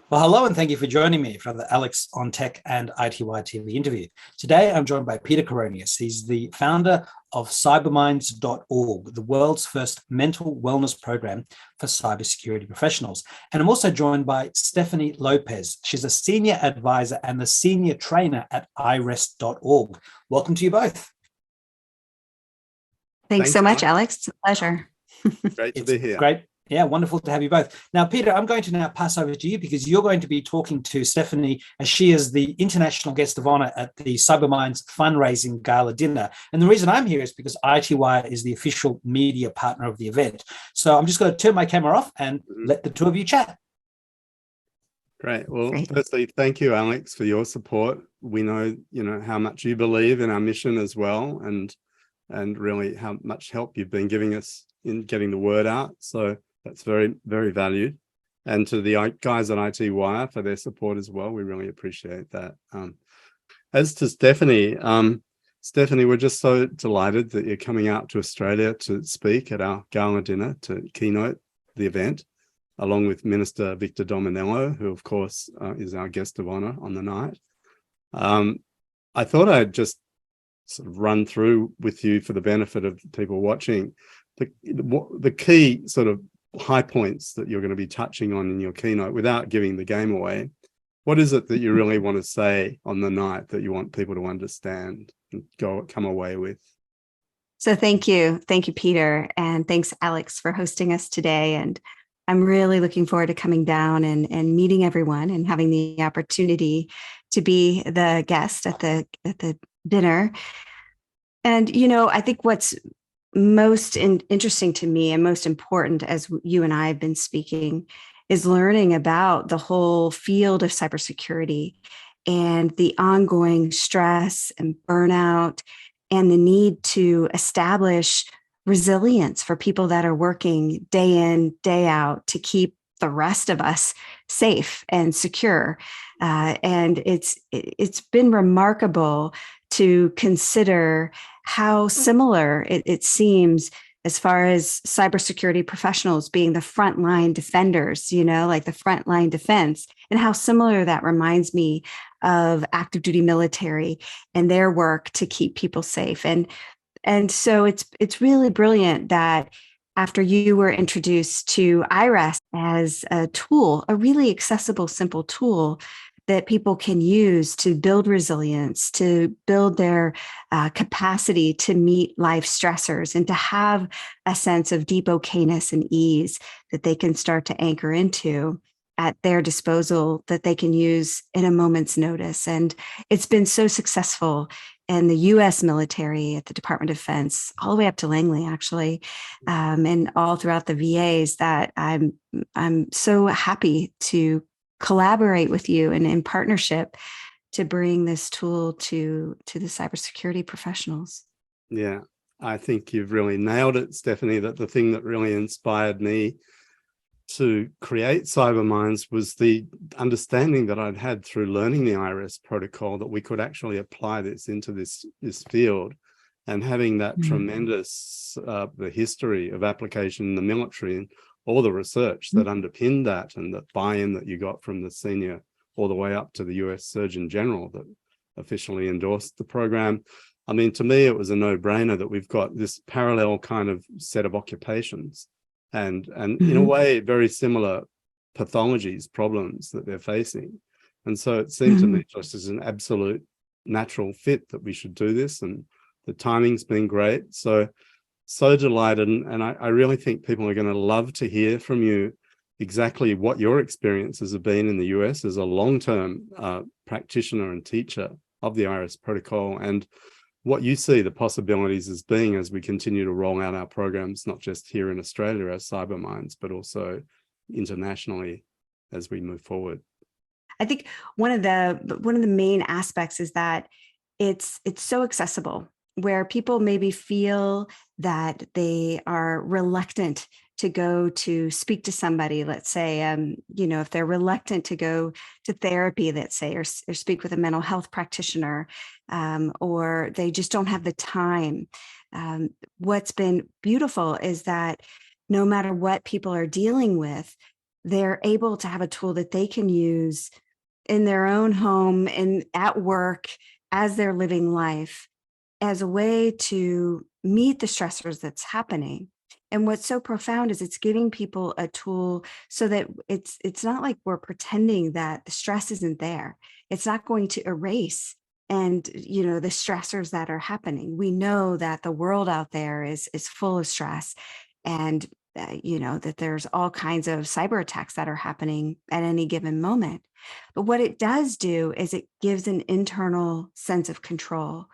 Well, hello, and thank you for joining me for the Alex on Tech and ITY TV interview. Today, I'm joined by Peter Coroneos. He's the founder of Cybermindz.org, the world's first mental wellness program for cybersecurity professionals. And I'm also joined by Stephanie Lopez. She's a senior advisor and the senior trainer at iRest.org. Welcome to you both. Thanks so much, Alex. It's a pleasure. Great to be here. Great. Yeah, wonderful to have you both. Now, Peter, I'm going to now pass over to you because you're going to be talking to Stephanie as she is the international guest of honor at the Cybermindz Fundraising Gala Dinner. And the reason I'm here is because ITY is the official media partner of the event. So I'm just going to turn my camera off and let the two of you chat. Great. Well, firstly, thank you, Alex, for your support. We know, how much you believe in our mission as well, and really how much help you've been giving us in getting the word out. So that's very, very valued. And to the guys at ITY for their support as well. We really appreciate that. As to Stephanie, Stephanie, we're just so delighted that you're coming out to Australia to speak at our gala dinner to keynote the event, along with Minister Victor Dominello, who, of course, is our guest of honor on the night. I thought I'd just sort of run through with you for the benefit of people watching the key sort of high points that you're going to be touching on in your keynote without giving the game away. What is it that you really want to say on the night that you want people to understand and come away with? So thank you, Peter, and thanks, Alex, for hosting us today. And I'm really looking forward to coming down and meeting everyone and having the opportunity to be the guest at the dinner. And I think what's most interesting to me and most important, as you and I have been speaking, is learning about the whole field of cybersecurity and the ongoing stress and burnout and the need to establish resilience for people that are working day in, day out to keep the rest of us safe and secure. And it's been remarkable to consider how similar it seems as far as cybersecurity professionals being the frontline defenders, like the frontline defense, and how similar that reminds me of active duty military and their work to keep people safe. And so it's really brilliant that after you were introduced to iRest as a tool, a really accessible, simple tool that people can use to build resilience, to build their capacity to meet life stressors, and to have a sense of deep okayness and ease that they can start to anchor into at their disposal, that they can use in a moment's notice. And it's been so successful in the U.S. military, at the Department of Defense, all the way up to Langley, actually, and all throughout the VAs, that I'm so happy to collaborate with you and in partnership to bring this tool to the cybersecurity professionals. Yeah, I think you've really nailed it, Stephanie, that the thing that really inspired me to create Cybermindz was the understanding that I'd had through learning the iRest protocol that we could actually apply this into this field, and having that tremendous the history of application in the military and all the research that underpinned that, and the buy-in that you got from the senior all the way up to the US Surgeon General that officially endorsed the program. I mean, to me, it was a no-brainer that we've got this parallel kind of set of occupations and in a way, very similar pathologies, problems that they're facing. And so it seemed to me just as an absolute natural fit that we should do this, and the timing's been great. So delighted, and I really think people are going to love to hear from you exactly what your experiences have been in the US as a long-term practitioner and teacher of the iRest protocol, and what you see the possibilities as being as we continue to roll out our programs, not just here in Australia as Cybermindz, but also internationally as we move forward. I think one of the main aspects is that it's so accessible, where people maybe feel that they are reluctant to go to speak to somebody, let's say, if they're reluctant to go to therapy, let's say, or speak with a mental health practitioner, or they just don't have the time. What's been beautiful is that no matter what people are dealing with, they're able to have a tool that they can use in their own home and at work as they're living life as a way to meet the stressors that's happening. And what's so profound is it's giving people a tool so that it's not like we're pretending that the stress isn't there. It's not going to erase and the stressors that are happening. We know that the world out there is full of stress, and that there's all kinds of cyber attacks that are happening at any given moment. But what it does do is it gives an internal sense of control,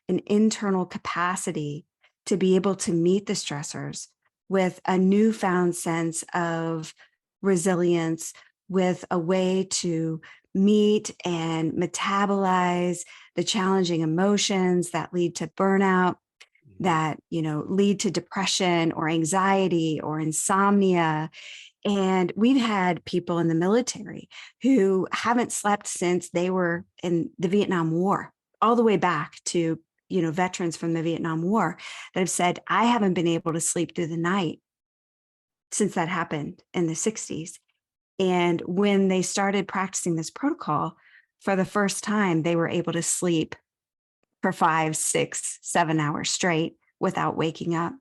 an internal capacity to be able to meet the stressors with a newfound sense of resilience, with a way to meet and metabolize the challenging emotions that lead to burnout, that lead to depression or anxiety or insomnia. And we've had people in the military who haven't slept since they were in the Vietnam War, all the way back to veterans from the Vietnam War that have said, I haven't been able to sleep through the night since that happened in the 60s. And when they started practicing this protocol for the first time, they were able to sleep for 5, 6, 7 hours straight without waking up.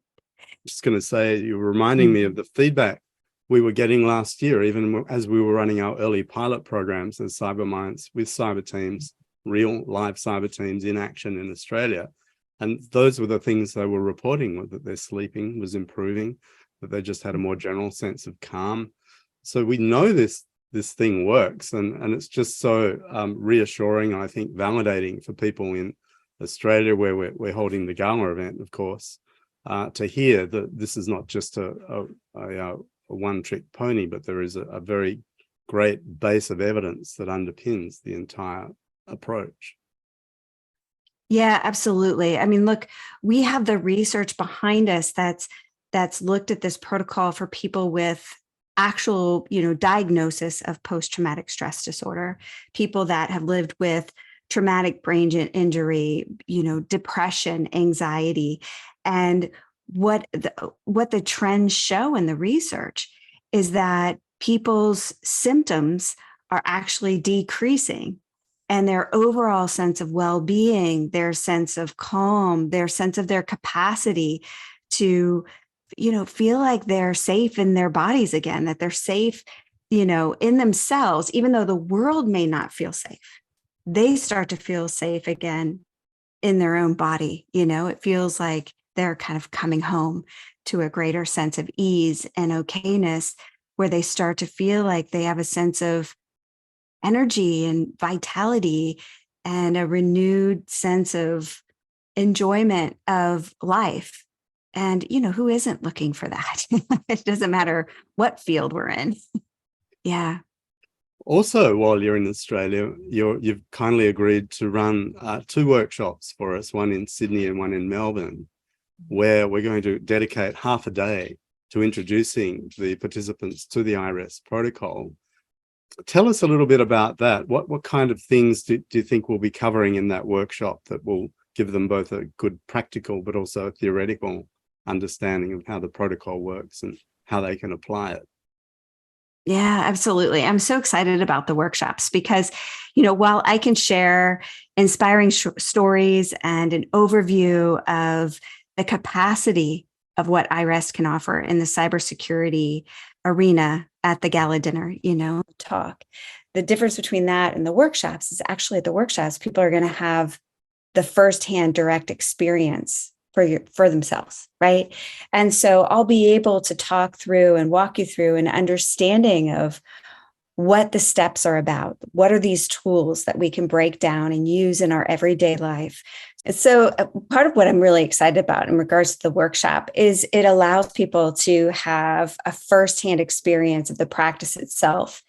Just going to say, you're reminding me of the feedback we were getting last year, even as we were running our early pilot programs as Cybermindz with cyber teams, real live cyber teams in action in Australia. And those were the things they were reporting, that their sleeping was improving, that they just had a more general sense of calm. So we know this thing works, and it's just so reassuring, and I think validating for people in Australia, where we're holding the Gala event, of course, to hear that this is not just a one-trick pony, but there is a very great base of evidence that underpins the entire approach. Yeah, absolutely. I mean, look, we have the research behind us that's looked at this protocol for people with actual, diagnosis of post-traumatic stress disorder, people that have lived with traumatic brain injury, depression, anxiety. And what the trends show in the research is that people's symptoms are actually decreasing, and their overall sense of well-being, their sense of calm, their sense of their capacity to, feel like they're safe in their bodies again, that they're safe, in themselves, even though the world may not feel safe. They start to feel safe again in their own body. It feels like they're kind of coming home to a greater sense of ease and okayness, where they start to feel like they have a sense of energy and vitality and a renewed sense of enjoyment of life. And, who isn't looking for that? It doesn't matter what field we're in. Yeah. Also, while you're in Australia, you've kindly agreed to run 2 workshops for us, one in Sydney and one in Melbourne, where we're going to dedicate half a day to introducing the participants to the iRest protocol. Tell us a little bit about that. What kind of things do you think we'll be covering in that workshop that will give them both a good practical but also a theoretical understanding of how the protocol works and how they can apply it? Yeah, absolutely. I'm so excited about the workshops because, while I can share inspiring stories and an overview of the capacity of what iRest can offer in the cybersecurity arena at the Gala Dinner, talk. The difference between that and the workshops is actually at the workshops, people are going to have the firsthand direct experience for themselves, right? And so I'll be able to talk through and walk you through an understanding of what the steps are about. What are these tools that we can break down and use in our everyday life? And so part of what I'm really excited about in regards to the workshop is it allows people to have a firsthand experience of the practice itself,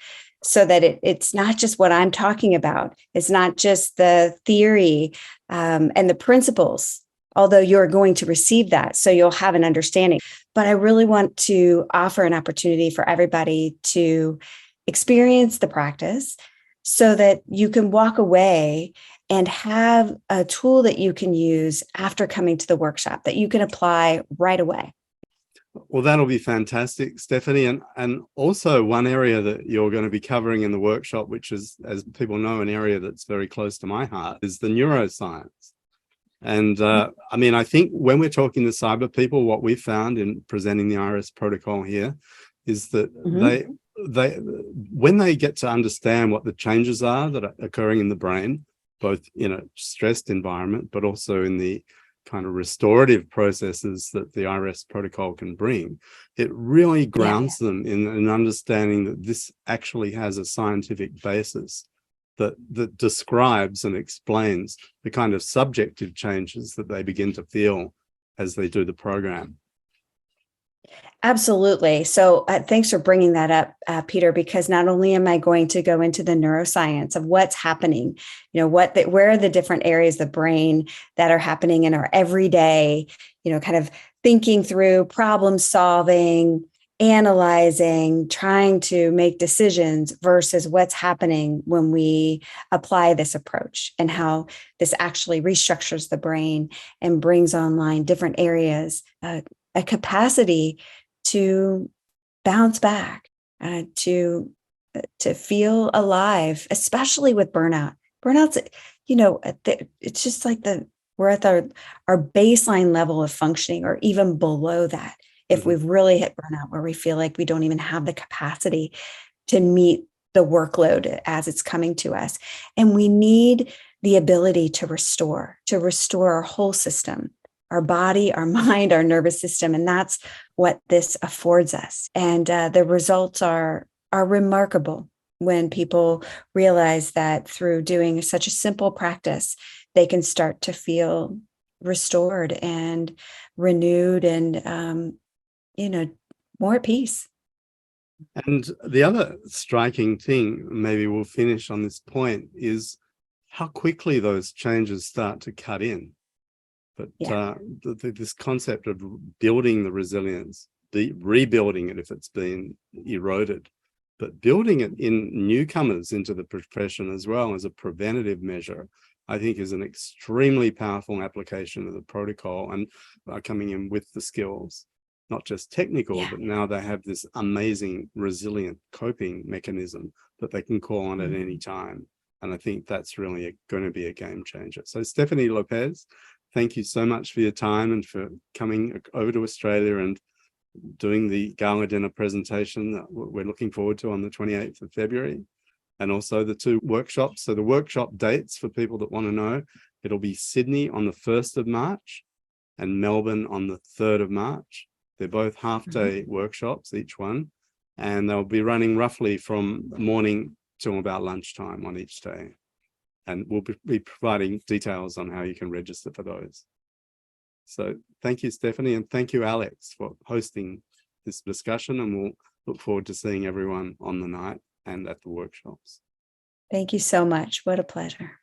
so that it's not just what I'm talking about. It's not just the theory and the principles, although you're going to receive that, so you'll have an understanding. But I really want to offer an opportunity for everybody to experience the practice so that you can walk away and have a tool that you can use after coming to the workshop that you can apply right away. Well, that'll be fantastic, Stephanie. And also one area that you're going to be covering in the workshop, which is, as people know, an area that's very close to my heart, is the neuroscience. And I mean, I think when we're talking to cyber people, what we found in presenting the iRest protocol here is that they when they get to understand what the changes are that are occurring in the brain, both in a stressed environment, but also in the kind of restorative processes that the iRest protocol can bring, it really grounds them in an understanding that this actually has a scientific basis that describes and explains the kind of subjective changes that they begin to feel as they do the program. Absolutely. So thanks for bringing that up, Peter, because not only am I going to go into the neuroscience of what's happening, where are the different areas of the brain that are happening in our everyday, kind of thinking through, problem solving, analyzing, trying to make decisions versus what's happening when we apply this approach and how this actually restructures the brain and brings online different areas, a capacity to bounce back, to feel alive, especially with burnout. Burnout's, it's just like we're at our baseline level of functioning or even below that. If we've really hit burnout where we feel like we don't even have the capacity to meet the workload as it's coming to us. And we need the ability to restore our whole system, our body, our mind, our nervous system. And that's what this affords us. And the results are remarkable when people realize that through doing such a simple practice, they can start to feel restored and renewed and, more at peace. And the other striking thing, maybe we'll finish on this point, is how quickly those changes start to cut in. But this concept of building the resilience, rebuilding it if it's been eroded, but building it in newcomers into the profession as well as a preventative measure, I think is an extremely powerful application of the protocol, and coming in with the skills, not just technical, but now they have this amazing resilient coping mechanism that they can call on at any time. And I think that's really going to be a game changer. So Stephanie Lopez, thank you so much for your time and for coming over to Australia and doing the Gala Dinner presentation that we're looking forward to on the 28th of February. And also the 2 workshops. So the workshop dates for people that want to know, it'll be Sydney on the 1st of March and Melbourne on the 3rd of March. They're both half-day workshops, each one, and they'll be running roughly from morning till about lunchtime on each day. And we'll be providing details on how you can register for those. So thank you, Stephanie, and thank you, Alex, for hosting this discussion, and we'll look forward to seeing everyone on the night and at the workshops. Thank you so much. What a pleasure.